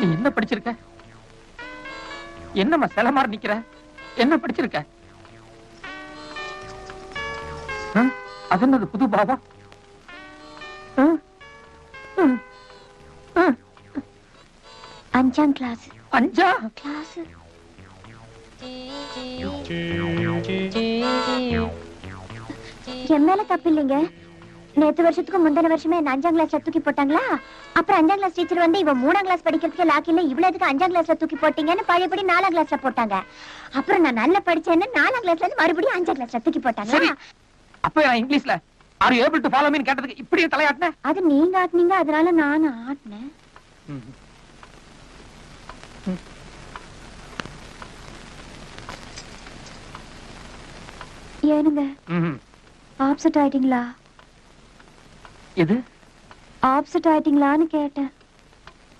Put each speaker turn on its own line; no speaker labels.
நீ என்ன படிச்சிருக்க? என்னம்மா சில மாதிரி நிக்கிற? என்ன படிச்சிருக்க? அது என்னது புது பாபா?
5ஆம் கிளாஸ்.
5ஆம்
கிளாஸ். என் மேல தப்பு இல்லைங்க. நேத்து வருஷத்துக்கு முந்தின வருஷமே 5ஆம் கிளாஸ்ல தூக்கி போட்டாங்களா? அப்புறம் 5ஆம் கிளாஸ் டீச்சர் வந்து இவ 3ஆம் கிளாஸ் படிக்கிறதுக்கு லாக்கி இல்ல, இவ்வளவுக்கு 5ஆம் கிளாஸ்ல தூக்கி போட்டீங்கன்னு பழையபடி 4ஆம் கிளாஸ்ல போட்டாங்க. அப்புறம் நான் நல்லா படிச்சேன்னு 4ஆம் கிளாஸ்ல இருந்து மறுபடியும் 5ஆம் கிளாஸ்ல தூக்கி போட்டாங்க.
அப்ப நான் இங்கிலீஷ்ல are you able to follow me கேட்டதுக்கு இப்படியே தலையாட்டினேன்.
அது நீங்க ஆட்டினீங்க, அதனால நானும் ஆட்டினேன். ஏனுங்க ஆப்செட் ஆயிட்டீங்களா?
எது
ஆப்செட் ஆயிட்டீங்களான்னு கேட்டேன்.